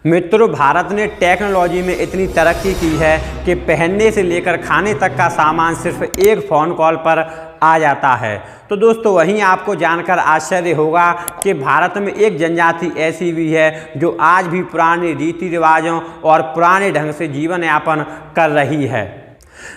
मित्रों, भारत ने टेक्नोलॉजी में इतनी तरक्की की है कि पहनने से लेकर खाने तक का सामान सिर्फ एक फ़ोन कॉल पर आ जाता है। तो दोस्तों, वहीं आपको जानकर आश्चर्य होगा कि भारत में एक जनजाति ऐसी भी है जो आज भी पुराने रीति रिवाजों और पुराने ढंग से जीवन यापन कर रही है।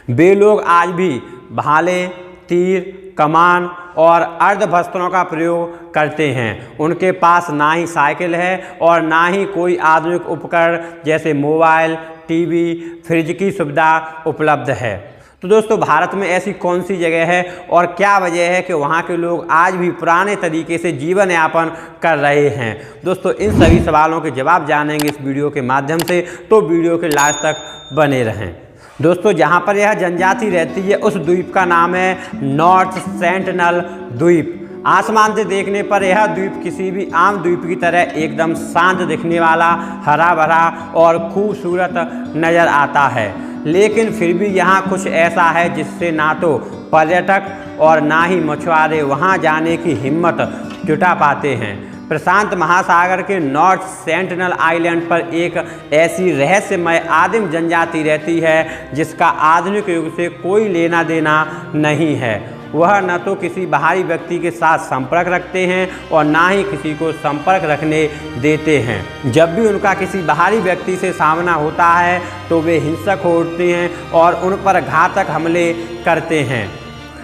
वे लोग आज भी भाले, तीर, कमान और अर्धशस्त्रों का प्रयोग करते हैं। उनके पास ना ही साइकिल है और ना ही कोई आधुनिक उपकरण जैसे मोबाइल, टीवी, फ्रिज की सुविधा उपलब्ध है। तो दोस्तों, भारत में ऐसी कौन सी जगह है और क्या वजह है कि वहाँ के लोग आज भी पुराने तरीके से जीवन यापन कर रहे हैं? दोस्तों, इन सभी सवालों के जवाब जानेंगे इस वीडियो के माध्यम से, तो वीडियो के लास्ट तक बने रहें। दोस्तों, जहाँ पर यह जनजाति रहती है उस द्वीप का नाम है नॉर्थ सेंटिनल द्वीप। आसमान से देखने पर यह द्वीप किसी भी आम द्वीप की तरह एकदम शांत दिखने वाला, हरा भरा और खूबसूरत नज़र आता है। लेकिन फिर भी यहाँ कुछ ऐसा है जिससे ना तो पर्यटक और ना ही मछुआरे वहाँ जाने की हिम्मत जुटा पाते हैं। प्रशांत महासागर के नॉर्थ सेंटिनल आइलैंड पर एक ऐसी रहस्यमय आदिम जनजाति रहती है जिसका आधुनिक युग से कोई लेना देना नहीं है। वह न तो किसी बाहरी व्यक्ति के साथ संपर्क रखते हैं और ना ही किसी को संपर्क रखने देते हैं। जब भी उनका किसी बाहरी व्यक्ति से सामना होता है तो वे हिंसक हो उठते हैं और उन पर घातक हमले करते हैं।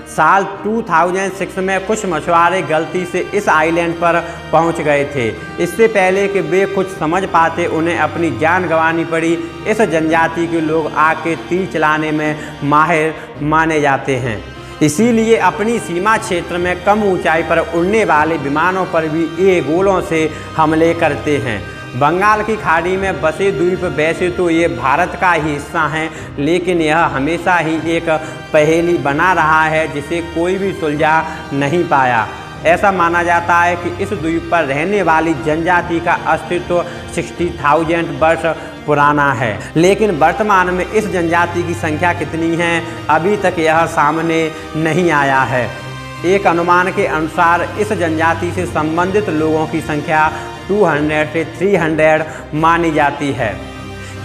साल 2006 में कुछ मछुआरे गलती से इस आइलैंड पर पहुंच गए थे। इससे पहले कि वे कुछ समझ पाते उन्हें अपनी जान गंवानी पड़ी। इस जनजाति के लोग आग के तीर चलाने में माहिर माने जाते हैं, इसीलिए अपनी सीमा क्षेत्र में कम ऊंचाई पर उड़ने वाले विमानों पर भी ये गोलों से हमले करते हैं। बंगाल की खाड़ी में बसे द्वीप वैसे तो ये भारत का ही हिस्सा हैं, लेकिन यह हमेशा ही एक पहेली बना रहा है जिसे कोई भी सुलझा नहीं पाया। ऐसा माना जाता है कि इस द्वीप पर रहने वाली जनजाति का अस्तित्व 60,000 वर्ष पुराना है, लेकिन वर्तमान में इस जनजाति की संख्या कितनी है अभी तक यह सामने नहीं आया है। एक अनुमान के अनुसार इस जनजाति से संबंधित लोगों की संख्या 200 से 300 मानी जाती है।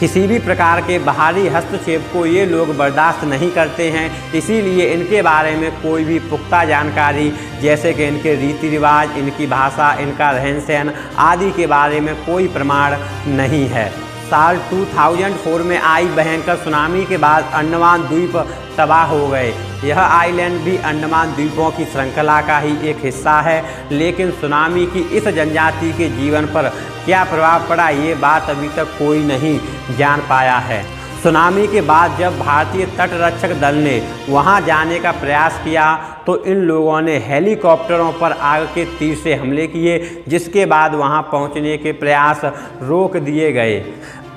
किसी भी प्रकार के बाहरी हस्तक्षेप को ये लोग बर्दाश्त नहीं करते हैं, इसीलिए इनके बारे में कोई भी पुख्ता जानकारी जैसे कि इनके रीति रिवाज, इनकी भाषा, इनका रहन सहन आदि के बारे में कोई प्रमाण नहीं है। साल 2004 में आई भयंकर सुनामी के बाद अंडमान द्वीप तबाह हो गए। यह आइलैंड भी अंडमान द्वीपों की श्रृंखला का ही एक हिस्सा है, लेकिन सुनामी की इस जनजाति के जीवन पर क्या प्रभाव पड़ा ये बात अभी तक कोई नहीं जान पाया है। सुनामी के बाद जब भारतीय तटरक्षक दल ने वहां जाने का प्रयास किया तो इन लोगों ने हेलीकॉप्टरों पर आग के तीर से हमले किए, जिसके बाद वहां पहुंचने के प्रयास रोक दिए गए।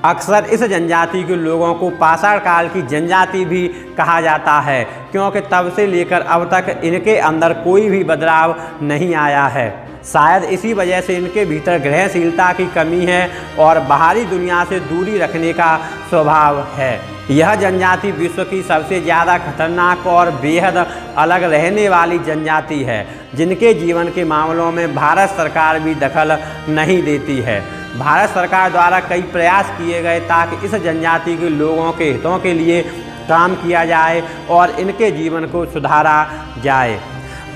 अक्सर इस जनजाति के लोगों को पाषाण काल की जनजाति भी कहा जाता है, क्योंकि तब से लेकर अब तक इनके अंदर कोई भी बदलाव नहीं आया है। शायद इसी वजह से इनके भीतर ग्रहणशीलता की कमी है और बाहरी दुनिया से दूरी रखने का स्वभाव है। यह जनजाति विश्व की सबसे ज़्यादा खतरनाक और बेहद अलग रहने वाली जनजाति है, जिनके जीवन के मामलों में भारत सरकार भी दखल नहीं देती है। भारत सरकार द्वारा कई प्रयास किए गए ताकि इस जनजाति के लोगों के हितों के लिए काम किया जाए और इनके जीवन को सुधारा जाए।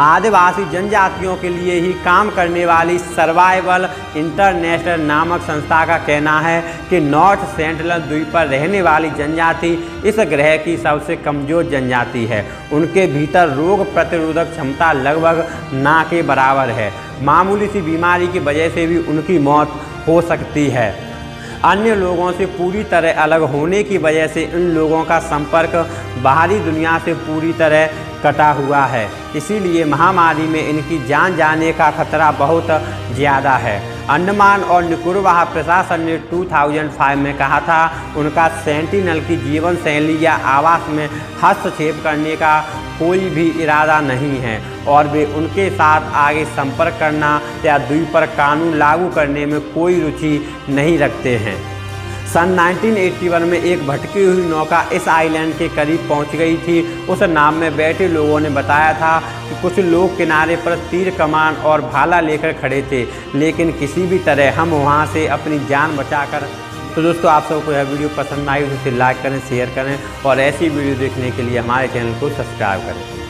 आदिवासी जनजातियों के लिए ही काम करने वाली सर्वाइवल इंटरनेशनल नामक संस्था का कहना है कि नॉर्थ सेंटिनल द्वीप पर रहने वाली जनजाति इस ग्रह की सबसे कमज़ोर जनजाति है। उनके भीतर रोग प्रतिरोधक क्षमता लगभग ना के बराबर है। मामूली सी बीमारी की वजह से भी उनकी मौत हो सकती है। अन्य लोगों से पूरी तरह अलग होने की वजह से इन लोगों का संपर्क बाहरी दुनिया से पूरी तरह कटा हुआ है, इसीलिए महामारी में इनकी जान जाने का खतरा बहुत ज़्यादा है। अंडमान और निकोबार प्रशासन ने 2005 में कहा था उनका सेंटिनल की जीवन शैली या आवास में हस्तक्षेप करने का कोई भी इरादा नहीं है और वे उनके साथ आगे संपर्क करना या द्वीप पर कानून लागू करने में कोई रुचि नहीं रखते हैं। सन 1981 में एक भटकी हुई नौका इस आइलैंड के करीब पहुंच गई थी। उस नाव में बैठे लोगों ने बताया था कि कुछ लोग किनारे पर तीर कमान और भाला लेकर खड़े थे, लेकिन किसी भी तरह हम वहां से अपनी जान बचाकर। तो दोस्तों, आप सबको यह वीडियो पसंद आई तो इसे लाइक करें, शेयर करें और ऐसी वीडियो देखने के लिए हमारे चैनल को सब्सक्राइब करें।